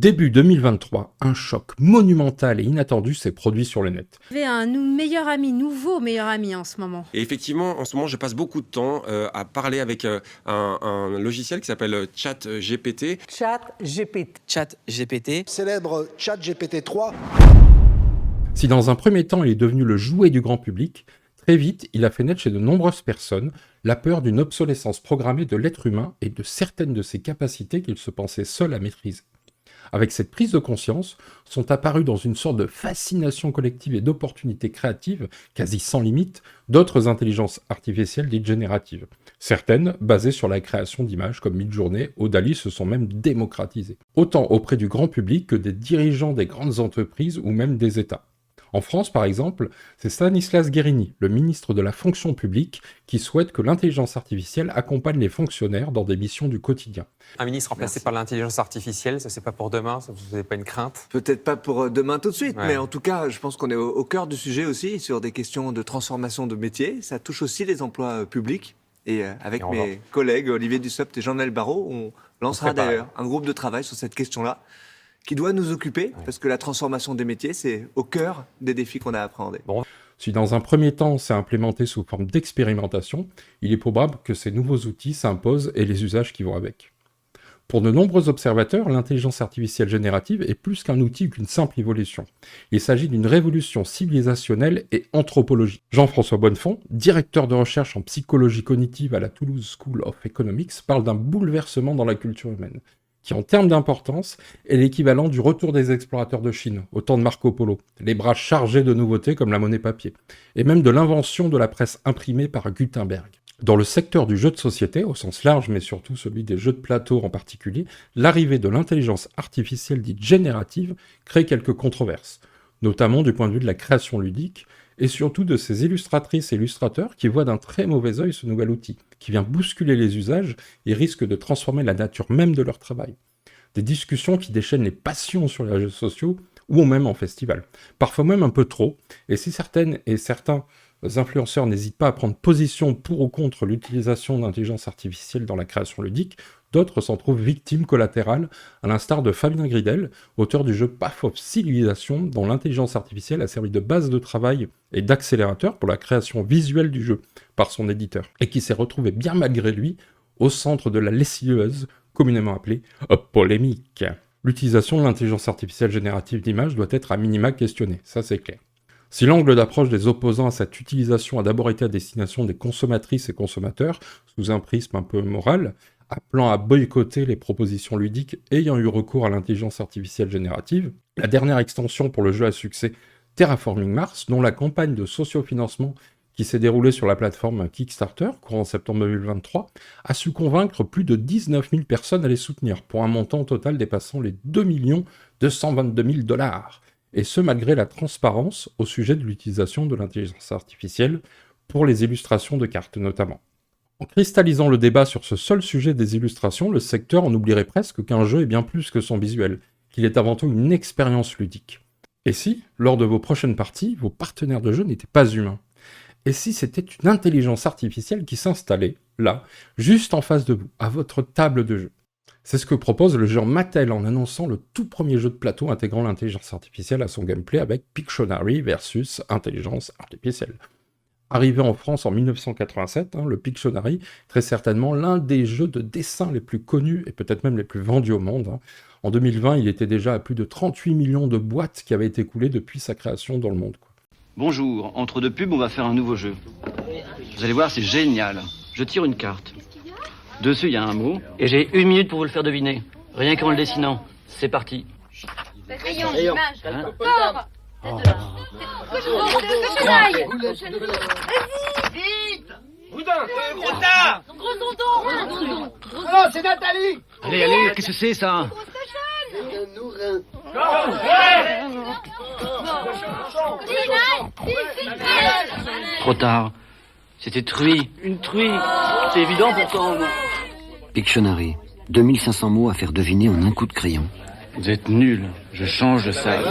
Début 2023, un choc monumental et inattendu s'est produit sur le net. Vous avez un nouveau meilleur ami en ce moment. Et effectivement, en ce moment, je passe beaucoup de temps à parler avec un logiciel qui s'appelle ChatGPT. ChatGPT. Célèbre ChatGPT 3. Si dans un premier temps il est devenu le jouet du grand public, très vite il a fait naître chez de nombreuses personnes la peur d'une obsolescence programmée de l'être humain et de certaines de ses capacités qu'il se pensait seul à maîtriser. Avec cette prise de conscience, sont apparues dans une sorte de fascination collective et d'opportunités créatives, quasi sans limite, d'autres intelligences artificielles dites génératives. Certaines, basées sur la création d'images comme Midjourney ou Dall-E, se sont même démocratisées, autant auprès du grand public que des dirigeants des grandes entreprises ou même des États. En France, par exemple, c'est Stanislas Guerini, le ministre de la fonction publique, qui souhaite que l'intelligence artificielle accompagne les fonctionnaires dans des missions du quotidien. Un ministre remplacé par l'intelligence artificielle, ça c'est pas pour demain, ça vous n'avez pas une crainte? Peut-être pas pour demain tout de suite, Ouais. mais en tout cas, je pense qu'on est au cœur du sujet aussi, sur des questions de transformation de métiers. Ça touche aussi les emplois publics. Et avec mes collègues Olivier Dussopt et Jean-Noël Barrot, on lancera d'ailleurs un groupe de travail sur cette question-là, qui doit nous occuper, parce que la transformation des métiers, c'est au cœur des défis qu'on a à appréhender. Si dans un premier temps c'est implémenté sous forme d'expérimentation, il est probable que ces nouveaux outils s'imposent et les usages qui vont avec. Pour de nombreux observateurs, l'intelligence artificielle générative est plus qu'un outil ou qu'une simple évolution. Il s'agit d'une révolution civilisationnelle et anthropologique. Jean-François Bonnefond, directeur de recherche en psychologie cognitive à la Toulouse School of Economics, parle d'un bouleversement dans la culture humaine, qui en termes d'importance est l'équivalent du retour des explorateurs de Chine, au temps de Marco Polo, les bras chargés de nouveautés comme la monnaie papier, et même de l'invention de la presse imprimée par Gutenberg. Dans le secteur du jeu de société, au sens large, mais surtout celui des jeux de plateau en particulier, l'arrivée de l'intelligence artificielle dite générative crée quelques controverses, notamment du point de vue de la création ludique, et surtout de ces illustratrices et illustrateurs qui voient d'un très mauvais œil ce nouvel outil, qui vient bousculer les usages et risque de transformer la nature même de leur travail. Des discussions qui déchaînent les passions sur les réseaux sociaux ou même en festival. Parfois même un peu trop, et si certaines et certains influenceurs n'hésitent pas à prendre position pour ou contre l'utilisation d'intelligence artificielle dans la création ludique, d'autres s'en trouvent victimes collatérales, à l'instar de Fabien Gridel, auteur du jeu Path of Civilization, dont l'intelligence artificielle a servi de base de travail et d'accélérateur pour la création visuelle du jeu par son éditeur, et qui s'est retrouvé bien malgré lui au centre de la lessiveuse, communément appelée polémique. L'utilisation de l'intelligence artificielle générative d'images doit être à minima questionnée, ça c'est clair. Si l'angle d'approche des opposants à cette utilisation a d'abord été à destination des consommatrices et consommateurs, sous un prisme un peu moral, appelant à boycotter les propositions ludiques ayant eu recours à l'intelligence artificielle générative, la dernière extension pour le jeu à succès Terraforming Mars, dont la campagne de sociofinancement qui s'est déroulée sur la plateforme Kickstarter, courant septembre 2023, a su convaincre plus de 19 000 personnes à les soutenir, pour un montant total dépassant les 2 222 000 $, et ce malgré la transparence au sujet de l'utilisation de l'intelligence artificielle pour les illustrations de cartes notamment. En cristallisant le débat sur ce seul sujet des illustrations, le secteur en oublierait presque qu'un jeu est bien plus que son visuel, qu'il est avant tout une expérience ludique. Et si, lors de vos prochaines parties, vos partenaires de jeu n'étaient pas humains? Et si c'était une intelligence artificielle qui s'installait, là, juste en face de vous, à votre table de jeu? C'est ce que propose le géant Mattel en annonçant le tout premier jeu de plateau intégrant l'intelligence artificielle à son gameplay avec Pictionary versus intelligence artificielle. Arrivé en France en 1987, le Pictionary, très certainement l'un des jeux de dessin les plus connus et peut-être même les plus vendus au monde. En 2020, il était déjà à plus de 38 millions de boîtes qui avaient été coulées depuis sa création dans le monde. Bonjour, entre deux pubs, on va faire un nouveau jeu. Vous allez voir, c'est génial. Je tire une carte. Dessus, il y a un mot. Et j'ai 1 minute pour vous le faire deviner. Rien qu'en le dessinant. C'est parti. Rayon. Hein Fort. Vite Boudin Gros tard Gros tonton. Non, c'est Nathalie. Allez, allez, qu'est-ce que c'est ça? Trop tard. C'était truie. Une truie. C'est évident pourtant. Pictionary. 2500 mots à faire deviner en un coup de crayon. Vous êtes nuls. Je change de salle.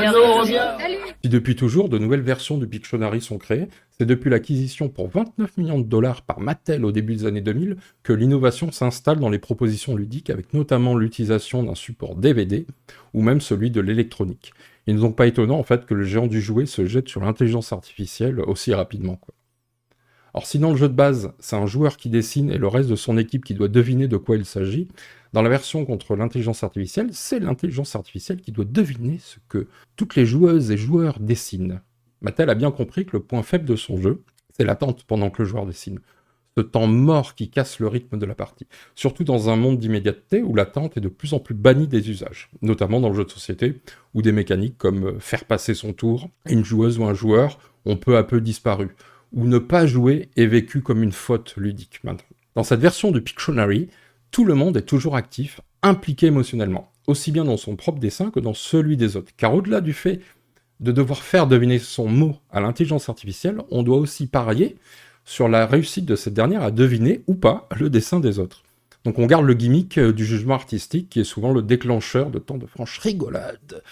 Si depuis toujours, de nouvelles versions du Pictionary sont créées, C'est depuis l'acquisition pour 29 millions de dollars par Mattel au début des années 2000 que l'innovation s'installe dans les propositions ludiques avec notamment l'utilisation d'un support DVD ou même celui de l'électronique. Il n'est donc pas étonnant en fait que le géant du jouet se jette sur l'intelligence artificielle aussi rapidement, quoi. Alors si dans le jeu de base, c'est un joueur qui dessine et le reste de son équipe qui doit deviner de quoi il s'agit, dans la version contre l'intelligence artificielle, c'est l'intelligence artificielle qui doit deviner ce que toutes les joueuses et joueurs dessinent. Mattel a bien compris que le point faible de son jeu, c'est l'attente pendant que le joueur dessine. Ce temps mort qui casse le rythme de la partie. Surtout dans un monde d'immédiateté où l'attente est de plus en plus bannie des usages. Notamment dans le jeu de société, où des mécaniques comme faire passer son tour à une joueuse ou un joueur ont peu à peu disparu. Où ne pas jouer est vécu comme une faute ludique maintenant. Dans cette version de Pictionary, tout le monde est toujours actif, impliqué émotionnellement, aussi bien dans son propre dessin que dans celui des autres. Car au-delà du fait de devoir faire deviner son mot à l'intelligence artificielle, on doit aussi parier sur la réussite de cette dernière à deviner ou pas le dessin des autres. Donc on garde le gimmick du jugement artistique qui est souvent le déclencheur de tant de franches rigolades,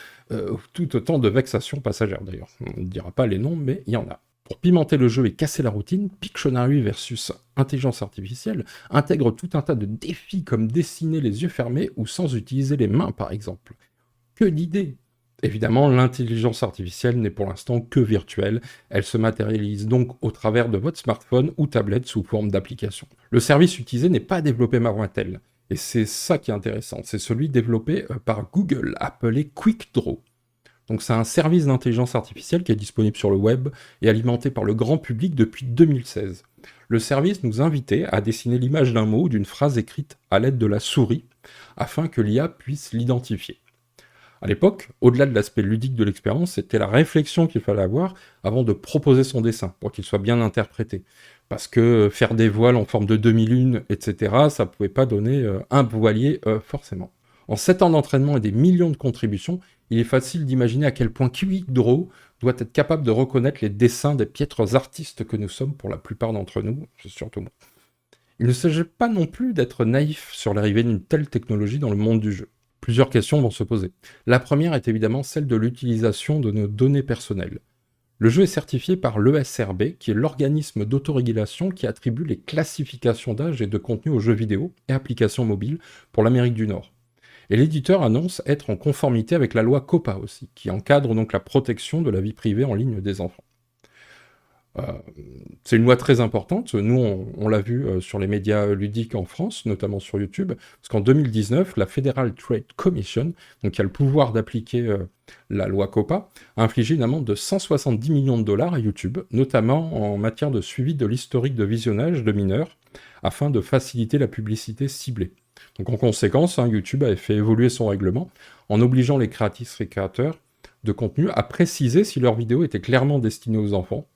tout autant de vexations passagères d'ailleurs. On ne dira pas les noms, mais il y en a. Pour pimenter le jeu et casser la routine, Pictionary versus intelligence artificielle intègre tout un tas de défis comme dessiner les yeux fermés ou sans utiliser les mains par exemple. Que d'idées! Évidemment, l'intelligence artificielle n'est pour l'instant que virtuelle, elle se matérialise donc au travers de votre smartphone ou tablette sous forme d'application. Le service utilisé n'est pas développé par Mattel, et c'est ça qui est intéressant, c'est celui développé par Google, appelé QuickDraw. Donc c'est un service d'intelligence artificielle qui est disponible sur le web et alimenté par le grand public depuis 2016. Le service nous invitait à dessiner l'image d'un mot ou d'une phrase écrite à l'aide de la souris, afin que l'IA puisse l'identifier. À l'époque, au-delà de l'aspect ludique de l'expérience, c'était la réflexion qu'il fallait avoir avant de proposer son dessin, pour qu'il soit bien interprété. Parce que faire des voiles en forme de demi-lune, etc., ça ne pouvait pas donner un voilier forcément. En 7 ans d'entraînement et des millions de contributions, il est facile d'imaginer à quel point QuickDraw doit être capable de reconnaître les dessins des piètres artistes que nous sommes pour la plupart d'entre nous, surtout moi. Il ne s'agit pas non plus d'être naïf sur l'arrivée d'une telle technologie dans le monde du jeu. Plusieurs questions vont se poser. La première est évidemment celle de l'utilisation de nos données personnelles. Le jeu est certifié par l'ESRB, qui est l'organisme d'autorégulation qui attribue les classifications d'âge et de contenu aux jeux vidéo et applications mobiles pour l'Amérique du Nord. Et l'éditeur annonce être en conformité avec la loi COPPA aussi, qui encadre donc la protection de la vie privée en ligne des enfants. C'est une loi très importante. Nous, on l'a vu sur les médias ludiques en France, notamment sur YouTube, parce qu'en 2019, la Federal Trade Commission, donc qui a le pouvoir d'appliquer la loi COPPA, a infligé une amende de 170 millions de dollars à YouTube, notamment en matière de suivi de l'historique de visionnage de mineurs, afin de faciliter la publicité ciblée. Donc en conséquence, YouTube avait fait évoluer son règlement en obligeant les créatrices et créateurs de contenu à préciser si leurs vidéos étaient clairement destinées aux enfants,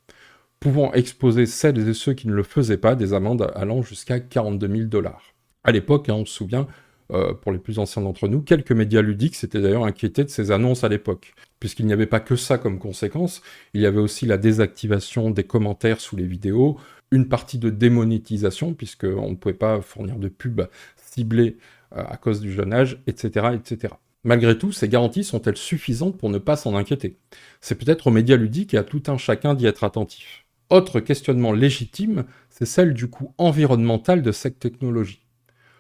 pouvant exposer celles et ceux qui ne le faisaient pas des amendes allant jusqu'à 42 000 dollars. À l'époque, on se souvient, pour les plus anciens d'entre nous, quelques médias ludiques s'étaient d'ailleurs inquiétés de ces annonces à l'époque, puisqu'il n'y avait pas que ça comme conséquence, il y avait aussi la désactivation des commentaires sous les vidéos, une partie de démonétisation, puisqu'on ne pouvait pas fournir de pubs ciblées à cause du jeune âge, etc., etc. Malgré tout, ces garanties sont-elles suffisantes pour ne pas s'en inquiéter? C'est peut-être aux médias ludiques et à tout un chacun d'y être attentif. Autre questionnement légitime, c'est celle du coût environnemental de cette technologie.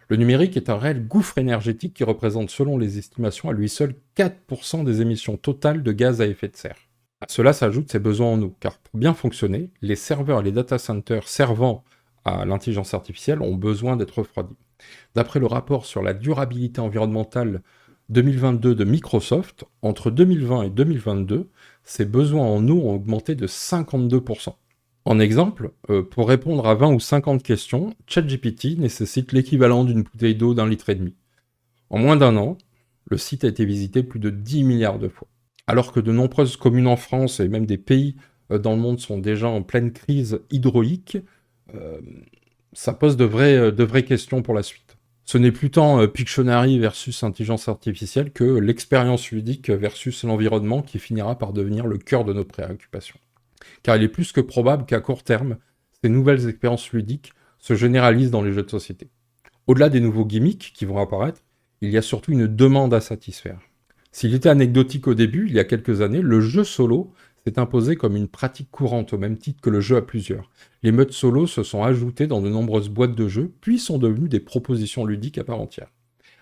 Le numérique est un réel gouffre énergétique qui représente, selon les estimations, à lui seul 4% des émissions totales de gaz à effet de serre. À cela s'ajoutent ses besoins en eau, car pour bien fonctionner, les serveurs et les data centers servant à l'intelligence artificielle ont besoin d'être refroidis. D'après le rapport sur la durabilité environnementale 2022 de Microsoft, entre 2020 et 2022, ces besoins en eau ont augmenté de 52%. En exemple, pour répondre à 20 ou 50 questions, ChatGPT nécessite l'équivalent d'une bouteille d'eau d'1,5 litre. En moins d'un an, le site a été visité plus de 10 milliards de fois. Alors que de nombreuses communes en France et même des pays dans le monde sont déjà en pleine crise hydraulique, ça pose de vraies questions pour la suite. Ce n'est plus tant Pictionary versus intelligence artificielle que l'expérience ludique versus l'environnement qui finira par devenir le cœur de notre préoccupation. Car il est plus que probable qu'à court terme, ces nouvelles expériences ludiques se généralisent dans les jeux de société. Au-delà des nouveaux gimmicks qui vont apparaître, il y a surtout une demande à satisfaire. S'il était anecdotique au début, il y a quelques années, le jeu solo s'est imposé comme une pratique courante au même titre que le jeu à plusieurs. Les modes solo se sont ajoutés dans de nombreuses boîtes de jeux, puis sont devenus des propositions ludiques à part entière.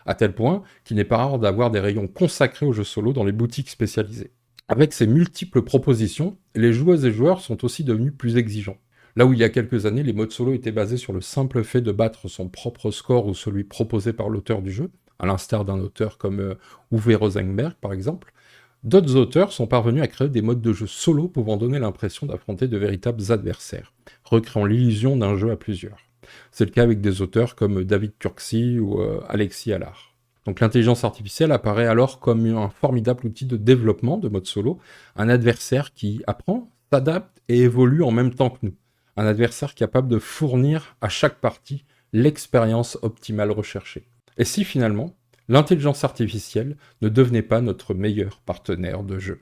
À tel point qu'il n'est pas rare d'avoir des rayons consacrés aux jeux solo dans les boutiques spécialisées. Avec ces multiples propositions, les joueuses et joueurs sont aussi devenus plus exigeants. Là où il y a quelques années, les modes solo étaient basés sur le simple fait de battre son propre score ou celui proposé par l'auteur du jeu, à l'instar d'un auteur comme Uwe Rosenberg par exemple, d'autres auteurs sont parvenus à créer des modes de jeu solo pouvant donner l'impression d'affronter de véritables adversaires, recréant l'illusion d'un jeu à plusieurs. C'est le cas avec des auteurs comme David Turczi ou Alexis Allard. Donc l'intelligence artificielle apparaît alors comme un formidable outil de développement de mode solo, un adversaire qui apprend, s'adapte et évolue en même temps que nous. Un adversaire capable de fournir à chaque partie l'expérience optimale recherchée. Et si finalement, l'intelligence artificielle ne devenait pas notre meilleur partenaire de jeu ?